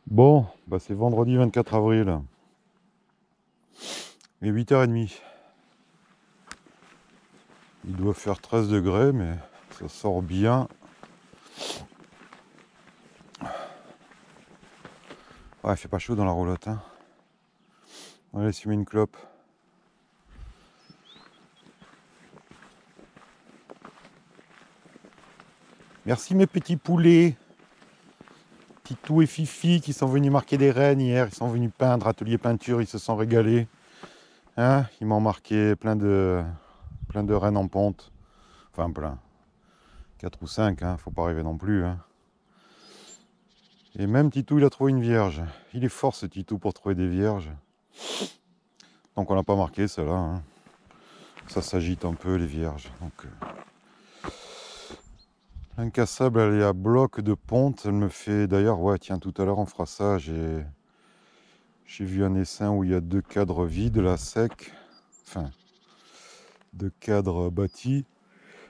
Bon, bah c'est vendredi 24 avril. Et 8h30. Il doit faire 13 degrés, mais ça sort bien. Ouais, il fait pas chaud dans la roulotte, hein. Allez, s'y met une clope. Merci mes petits poulets. Titou et Fifi qui sont venus marquer des rennes hier. Ils sont venus peindre, atelier peinture, ils se sont régalés. Hein, ils m'ont marqué plein de rennes en ponte. Enfin plein. 4 ou 5, hein, faut pas rêver non plus, hein. Et même Titou, il a trouvé une vierge. Il est fort ce Titou pour trouver des vierges. Donc on l'a pas marqué celle-là, hein. Ça s'agite un peu les vierges. Donc l'incassable, elle est à bloc de ponte. Elle me fait d'ailleurs, ouais, tiens, tout à l'heure on fera ça. J'ai vu un essaim où il y a 2 cadres vides là, secs. Enfin, 2 cadres bâtis.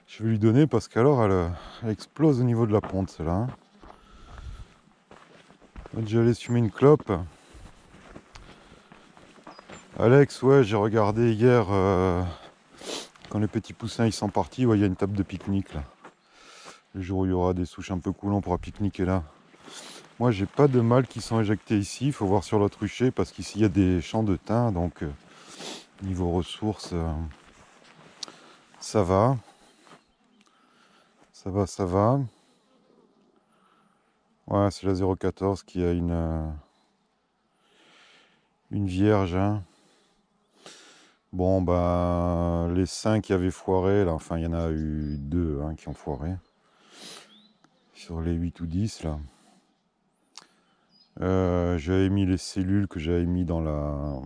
Je vais lui donner parce qu'alors elle explose au niveau de la ponte celle-là, hein. J'ai allumé une clope. Alex, ouais, j'ai regardé hier quand les petits poussins ils sont partis. Ouais, il y a une table de pique-nique là. Le jour où il y aura des souches un peu coulantes, on pourra pique-niquer là. Moi, j'ai pas de mâles qui sont éjectés ici. Il faut voir sur l'autre rucher parce qu'ici il y a des champs de thym. Donc, niveau ressources, ça va. Ça va, ça va. Ouais, c'est la 014 qui a une vierge, hein. Bon, bah, les 5 qui avaient foiré, là, enfin, il y en a eu 2 hein, qui ont foiré. Sur les 8 ou 10, là. J'avais mis les cellules que j'avais mis dans la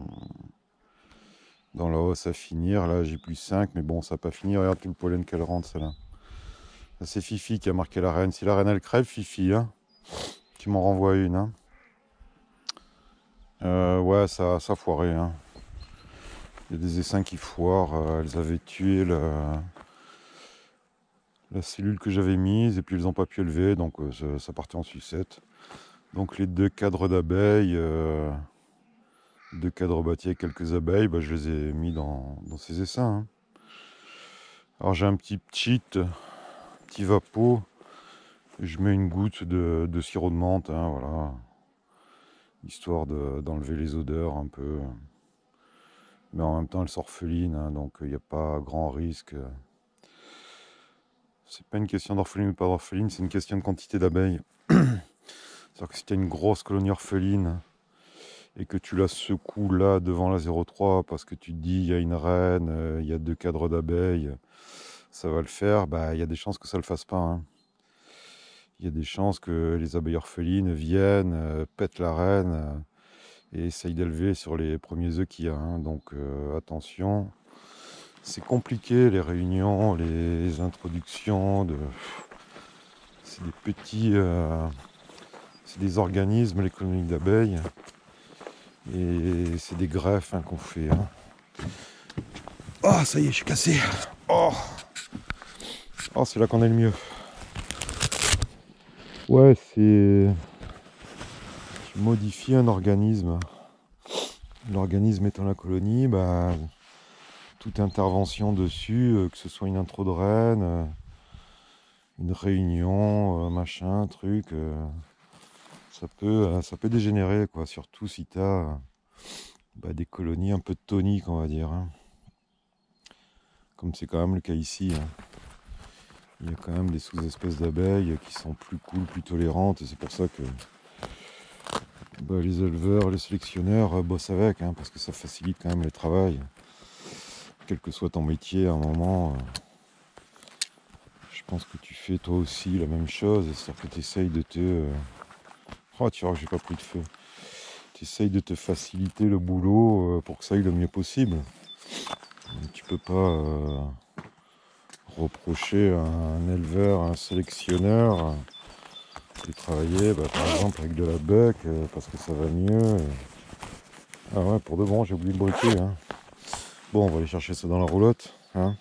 hausse à finir. Là, j'ai plus 5, mais bon, ça n'a pas fini. Regarde tout le pollen qu'elle rentre, celle-là. C'est Fifi qui a marqué la reine. Si la reine, elle crève, Fifi, hein. Tu m'en renvoies une, hein. Ouais, ça a foiré, hein. Il y a des essaims qui foirent. Elles avaient tué la cellule que j'avais mise et puis elles n'ont pas pu élever, donc ça partait en sucette. Donc les 2 cadres d'abeilles, 2 cadres bâtis avec quelques abeilles, bah, je les ai mis dans ces essaims, hein. Alors j'ai un petit cheat, petit vapeau, je mets une goutte de sirop de menthe, hein, voilà, histoire d'enlever les odeurs un peu. Mais en même temps elles sont orphelines, hein, donc il n'y a pas grand risque. C'est pas une question d'orpheline ou pas d'orpheline, c'est une question de quantité d'abeilles. C'est-à-dire que si tu as une grosse colonie orpheline et que tu la secoues là devant la 03 parce que tu te dis il y a une reine, il y a 2 cadres d'abeilles, ça va le faire, bah il y a des chances que ça le fasse pas, hein. Il y a des chances que les abeilles orphelines viennent, pètent la reine et essayent d'élever sur les premiers œufs qu'il y a, hein. Donc attention, c'est compliqué les réunions, les introductions c'est des petits, c'est des organismes, les colonies d'abeilles, et c'est des greffes, hein, qu'on fait, hein. Oh, ça y est, je suis cassé. Oh, oh c'est là qu'on est le mieux. Ouais, c'est... Tu modifies un organisme. L'organisme étant la colonie, bah, toute intervention dessus, que ce soit une intro de reine, une réunion, machin, truc, ça peut dégénérer, quoi. Surtout si tu as bah, des colonies un peu toniques, on va dire, hein. Comme c'est quand même le cas ici, hein. Il y a quand même des sous-espèces d'abeilles qui sont plus cool, plus tolérantes, et c'est pour ça que bah, les éleveurs, les sélectionneurs bossent avec, hein, parce que ça facilite quand même le travail. Quel que soit ton métier, à un moment, je pense que tu fais toi aussi la même chose, c'est-à-dire que tu essayes de te... Oh, tu vois que j'ai pas pris de feu. Tu essayes de te faciliter le boulot pour que ça aille le mieux possible. Tu peux pas reprocher à un éleveur, à un sélectionneur de travailler bah, par exemple avec de la buck parce que ça va mieux. Ah ouais, pour de bon, j'ai oublié le briquet, hein. Bon, on va aller chercher ça dans la roulotte, hein.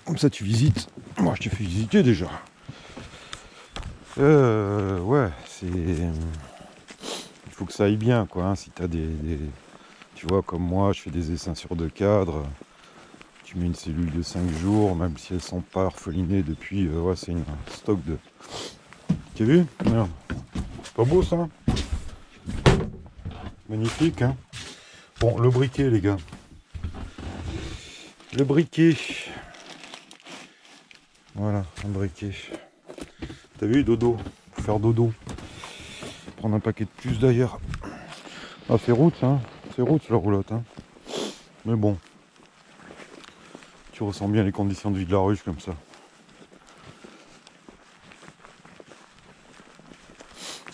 Comme ça tu visites. Moi je te fais visiter déjà. Ouais, c'est... faut que ça aille bien, quoi. Hein. Si tu as tu vois, comme moi, je fais des essaims sur 2 cadres. Tu mets une cellule de 5 jours, même si elles sont pas orphelinées depuis. Ouais, c'est une stock de. T'as vu? Merde. C'est pas beau ça? Magnifique, hein? Bon, le briquet, les gars. Le briquet. Voilà, un briquet. T'as vu, dodo? Faut faire dodo. Prendre un paquet de puces d'ailleurs. Ah, c'est route, hein? C'est route la roulotte, hein? Mais bon. Tu ressens bien les conditions de vie de la ruche comme ça.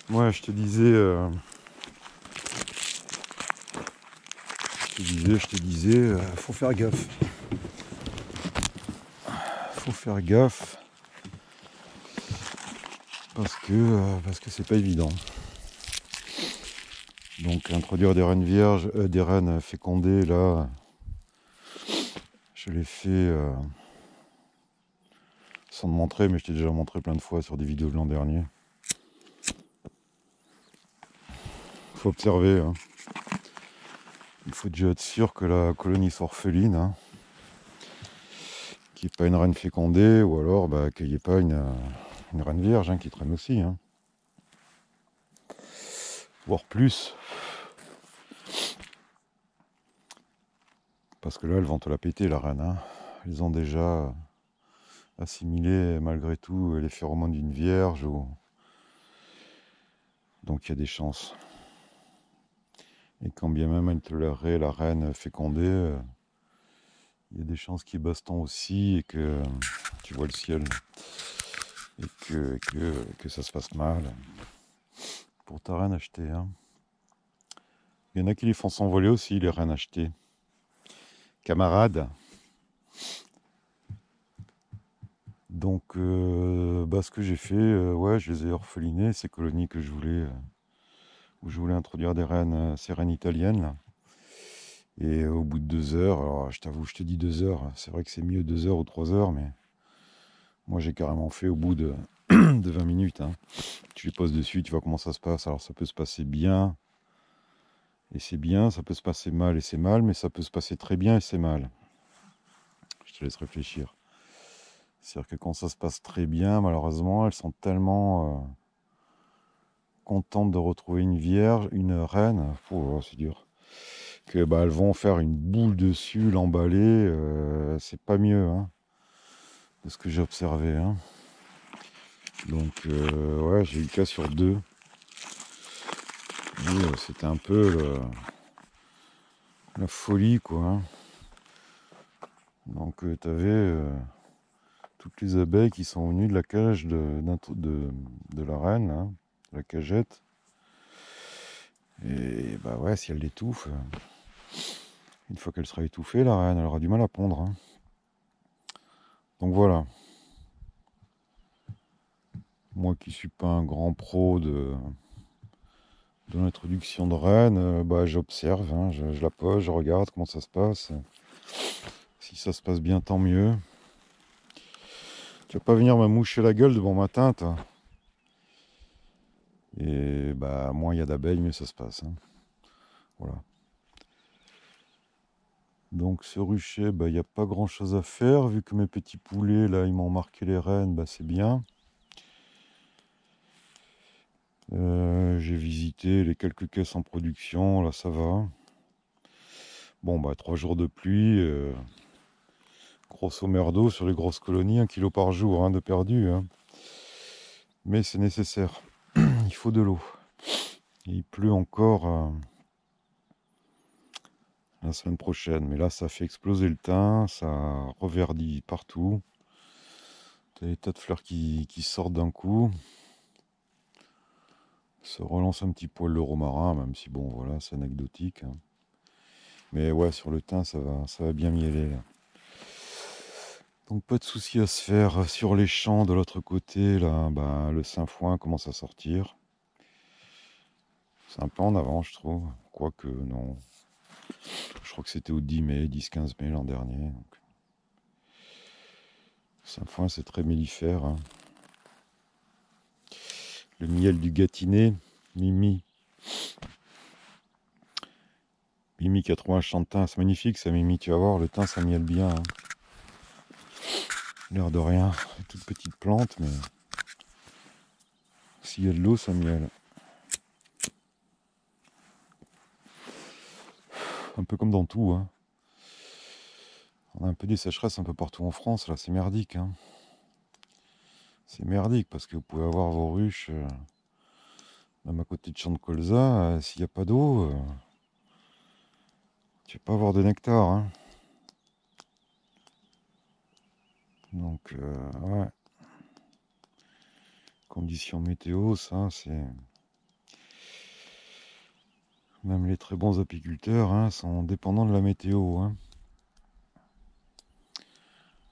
Ouais, je te disais, faut faire gaffe. Faut faire gaffe. Parce que c'est pas évident. Donc introduire des rennes vierges, des rennes fécondées, là, je l'ai fait sans te montrer, mais je t'ai déjà montré plein de fois sur des vidéos de l'an dernier. Faut observer, hein. Il faut déjà être sûr que la colonie soit orpheline, hein. Qu'il n'y ait pas une reine fécondée, ou alors qu'il n'y ait pas une reine vierge, hein, qui traîne aussi, hein. Voire plus. Parce que là, elles vont te la péter, la reine, hein. Elles ont déjà assimilé, malgré tout, les phéromones d'une vierge. Donc il y a des chances. Et quand bien même elle tolérerait la reine fécondée, il y a des chances qu'il y ait baston aussi et que tu vois le ciel et que ça se passe mal pour ta reine achetée, hein. Il y en a qui les font s'envoler aussi, les reines achetées. Camarades. Donc, ce que j'ai fait, ouais, je les ai orphelinés, ces colonies que je voulais, où je voulais introduire des reines, ces reines italiennes, là. Et au bout de 2 heures, alors je t'avoue, je te dis 2 heures, c'est vrai que c'est mieux 2 heures ou 3 heures, mais moi j'ai carrément fait au bout de, de 20 minutes. Hein. Tu les poses dessus, tu vois comment ça se passe. Alors ça peut se passer bien, et c'est bien, ça peut se passer mal, et c'est mal, mais ça peut se passer très bien, et c'est mal. Je te laisse réfléchir. C'est-à-dire que quand ça se passe très bien, malheureusement, elles sont tellement contentes de retrouver une vierge, une reine, c'est dur, que elles vont faire une boule dessus, l'emballer, c'est pas mieux, hein, de ce que j'ai observé, hein. Donc ouais, j'ai eu le cas sur 2. C'était un peu la folie, quoi, hein. Donc tu avais toutes les abeilles qui sont venues de la cage de la reine, hein, la cagette. Et ouais, si elle l'étouffe, une fois qu'elle sera étouffée, la reine, elle aura du mal à pondre, hein. Donc voilà. Moi qui suis pas un grand pro de l'introduction de reine, j'observe, hein, je la pose, je regarde comment ça se passe. Si ça se passe bien, tant mieux. Tu vas pas venir me moucher la gueule de bon matin, toi. Et moins il y a d'abeilles, mieux ça se passe, hein. Voilà. Donc ce rucher, il n'y a pas grand chose à faire, vu que mes petits poulets, là, ils m'ont marqué les reines, c'est bien. J'ai visité les quelques caisses en production, là ça va. Bon, 3 jours de pluie, grosso merdo sur les grosses colonies, 1 kilo par jour, hein, de perdu, hein. Mais c'est nécessaire, il faut de l'eau. Il pleut encore la semaine prochaine, mais là ça fait exploser le thym, ça reverdit partout. T'as des tas de fleurs qui sortent d'un coup. Ça relance un petit poil le romarin, même si bon voilà, c'est anecdotique, hein. Mais ouais, sur le thym ça va bien mieler, là. Donc pas de souci à se faire sur les champs de l'autre côté, là, le sainfoin commence à sortir. C'est un peu en avant, je trouve. Quoique, non. Je crois que c'était au 10 mai, 10-15 mai l'an dernier. Donc. Sainfoin, c'est très mellifère, hein. Le miel du Gâtinais, Mimi. Mimi 80 chant de thym, c'est magnifique ça Mimi, tu vas voir, le thym ça mielle bien. Hein. L'air de rien, une toute petite plante, mais s'il y a de l'eau, ça mielle. Un peu comme dans tout. Hein. On a un peu des sécheresses un peu partout en France, là, c'est merdique. Hein. C'est merdique parce que vous pouvez avoir vos ruches, même à côté de champs de colza, s'il n'y a pas d'eau, tu vas pas avoir de nectar. Hein. Donc, ouais. Conditions météo, ça, c'est... Même les très bons apiculteurs hein, sont dépendants de la météo. Hein.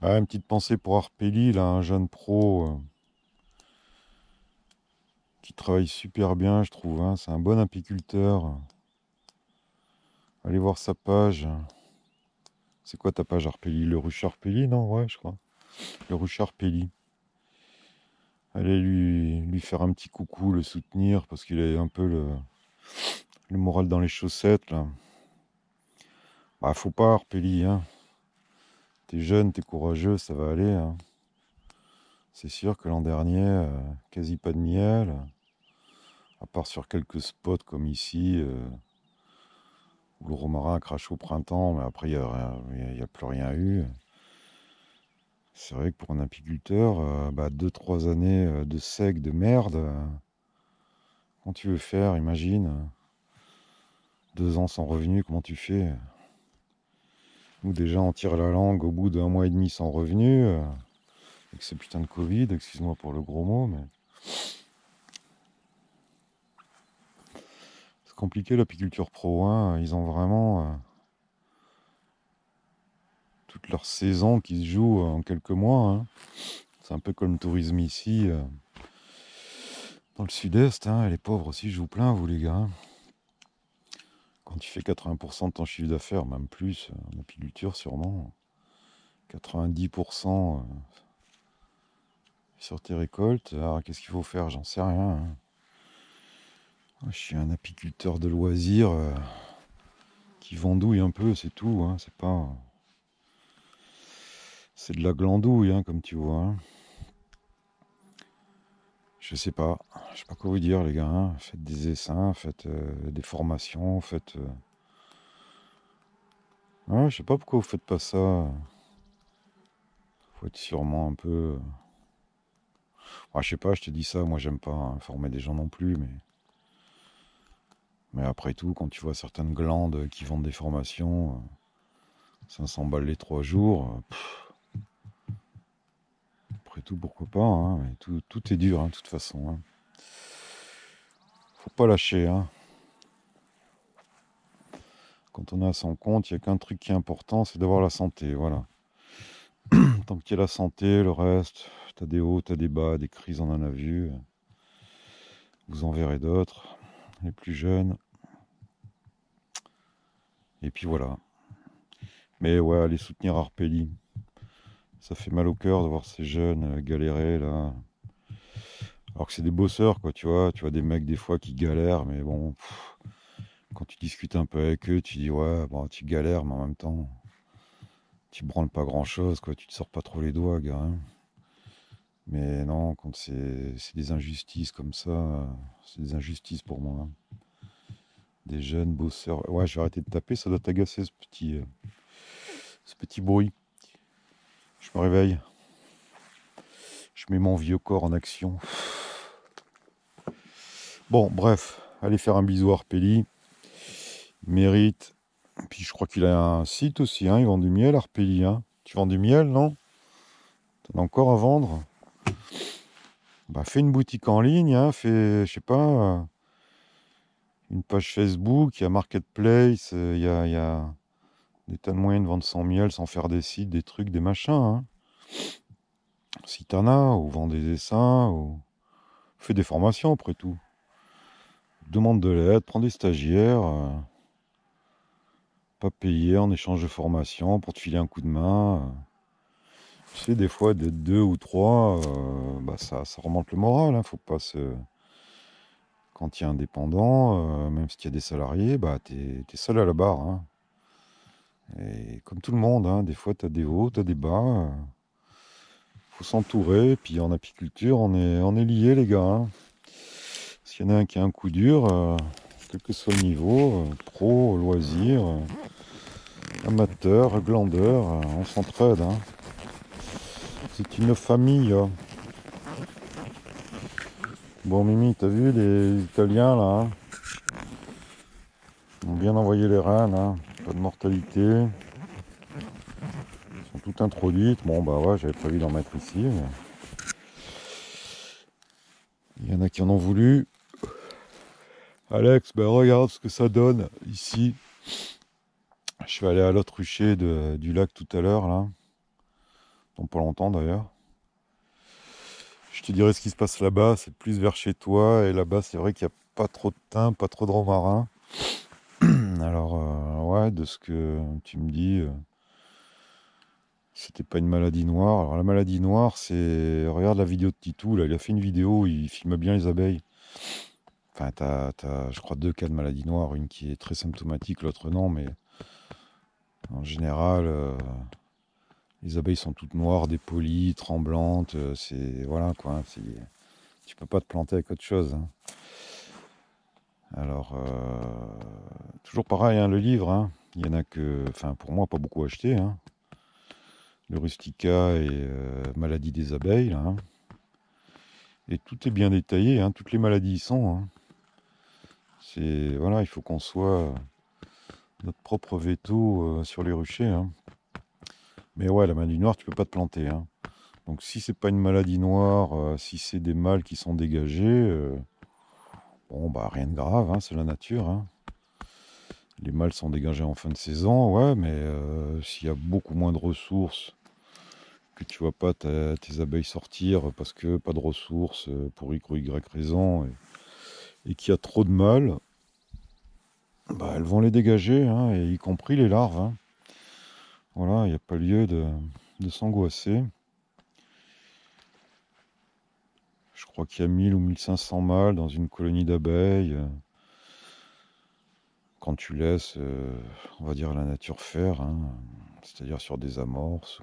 Ah, une petite pensée pour Arpeli, là, un jeune pro qui travaille super bien, je trouve. Hein. C'est un bon apiculteur. Allez voir sa page. C'est quoi ta page Arpeli? Le ruche Arpeli, non? Ouais, je crois. Le ruche Arpeli. Allez lui faire un petit coucou, le soutenir, parce qu'il a un peu le moral dans les chaussettes, là. Bah, faut pas, Arpeli, hein. T'es jeune, t'es courageux, ça va aller, hein. C'est sûr que l'an dernier, quasi pas de miel, à part sur quelques spots comme ici, où le romarin crache au printemps, mais après, il n'y a plus rien eu. C'est vrai que pour un apiculteur, 2-3 années de sec, de merde, quand tu veux faire, imagine, 2 ans sans revenu, comment tu fais? Nous déjà on tire la langue au bout d'1 mois et demi sans revenu, avec ce putain de Covid, excuse-moi pour le gros mot, mais c'est compliqué l'apiculture pro, hein. Ils ont vraiment toute leur saison qui se joue en quelques mois. Hein. C'est un peu comme le tourisme ici, dans le sud-est, hein. Les pauvres aussi jouent plein, vous les gars. Hein. Quand tu fais 80% de ton chiffre d'affaires, même plus, en apiculture sûrement, 90% sur tes récoltes, alors qu'est-ce qu'il faut faire? J'en sais rien. Hein. Je suis un apiculteur de loisirs qui vendouille un peu, c'est tout. Hein. C'est pas... C'est de la glandouille, hein, comme tu vois. Hein. Je sais pas. Je sais pas quoi vous dire, les gars. Hein. Faites des essaims, faites des formations, faites... Ouais, je sais pas pourquoi vous faites pas ça. Faut être sûrement un peu... Ouais, je sais pas, je te dis ça, moi j'aime pas informer des gens non plus, mais après tout, quand tu vois certaines glandes qui vendent des formations, 500 balles les 3 jours, après tout, pourquoi pas, hein, mais tout est dur, hein, de toute façon. Hein. Faut pas lâcher, hein. Quand on est à son compte, il n'y a qu'un truc qui est important, c'est d'avoir la santé, voilà. Tant qu'il y a la santé, le reste, t'as des hauts, t'as des bas, des crises, on en a vu. Vous en verrez d'autres, les plus jeunes. Et puis voilà. Mais ouais, allez soutenir Arpeli. Ça fait mal au cœur de voir ces jeunes galérer là. Alors que c'est des bosseurs, quoi, tu vois. Tu vois des mecs des fois qui galèrent, mais bon, quand tu discutes un peu avec eux, tu dis ouais, bon, tu galères, mais en même temps, tu branles pas grand chose, quoi. Tu te sors pas trop les doigts, gars. Hein. Mais non, quand c'est des injustices comme ça, c'est des injustices pour moi. Hein. Des jeunes bosseurs. Ouais, je vais arrêter de taper, ça doit t'agacer ce petit bruit. Je me réveille. Je mets mon vieux corps en action. Bon, bref, allez faire un bisou à Arpeli. Il mérite. Puis je crois qu'il a un site aussi, hein. Il vend du miel, Arpeli. Hein. Tu vends du miel, non? T'en as encore à vendre? Bah, fais une boutique en ligne, hein. Fais, je sais pas, une page Facebook, il y a Marketplace, il y a des tas de moyens de vendre son miel sans faire des sites, des trucs, des machins. Hein. Si t'en as, ou vends des essaims, ou fais des formations après tout. Demande de l'aide, prends des stagiaires, pas payé en échange de formation pour te filer un coup de main. Tu sais, des fois, d'être 2 ou 3, ça remonte le moral. Hein, faut pas se... Quand tu es indépendant, même si tu as des salariés, bah, tu es seul à la barre. Hein. Et comme tout le monde, hein, des fois tu as des hauts, tu as des bas. Faut s'entourer. Puis en apiculture, on est liés, les gars. Hein. S'il y en a un qui a un coup dur, quel que soit le niveau, pro, loisir, amateur, glandeur, on s'entraide. Hein. C'est une famille. Bon, Mimi, t'as vu les Italiens là hein, ils ont bien envoyé les reines, hein, pas de mortalité. Elles sont toutes introduites. Bon, bah ouais, j'avais prévu d'en mettre ici. Mais... il y en a qui en ont voulu. Alex, ben regarde ce que ça donne ici. Je suis allé à l'autre rucher du lac tout à l'heure, là. Dans pas longtemps d'ailleurs. Je te dirai ce qui se passe là-bas, c'est plus vers chez toi. Et là-bas, c'est vrai qu'il n'y a pas trop de thym, pas trop de romarin. Alors, ouais, de ce que tu me dis, c'était pas une maladie noire. Alors, la maladie noire, c'est. Regarde la vidéo de Titou, là, il a fait une vidéo où il filme bien les abeilles. Enfin, t'as, je crois, 2 cas de maladie noire, une qui est très symptomatique, l'autre non, mais en général, les abeilles sont toutes noires, dépolies, tremblantes, c'est. Voilà quoi, hein, tu peux pas te planter avec autre chose. Hein. Alors, toujours pareil, hein, le livre, hein, il y en a que, enfin pour moi, pas beaucoup acheté. Hein. Le Rustica et Maladie des abeilles. Là, hein. Et tout est bien détaillé, hein, toutes les maladies y sont. Hein. C'est, voilà, il faut qu'on soit notre propre veto sur les ruchers. Hein. Mais ouais, la maladie noire, tu peux pas te planter. Hein. Donc si c'est pas une maladie noire, si c'est des mâles qui sont dégagés, bon bah rien de grave, hein, c'est la nature. Hein. Les mâles sont dégagés en fin de saison, ouais, mais s'il y a beaucoup moins de ressources, que tu vois pas tes abeilles sortir parce que pas de ressources pour X ou Y raison, et qu'il y a trop de mâles, bah elles vont les dégager, hein, et y compris les larves. Hein. Voilà, il n'y a pas lieu de s'angoisser. Je crois qu'il y a 1000 ou 1500 mâles dans une colonie d'abeilles. Quand tu laisses, on va dire, la nature faire, hein, c'est-à-dire sur des amorces.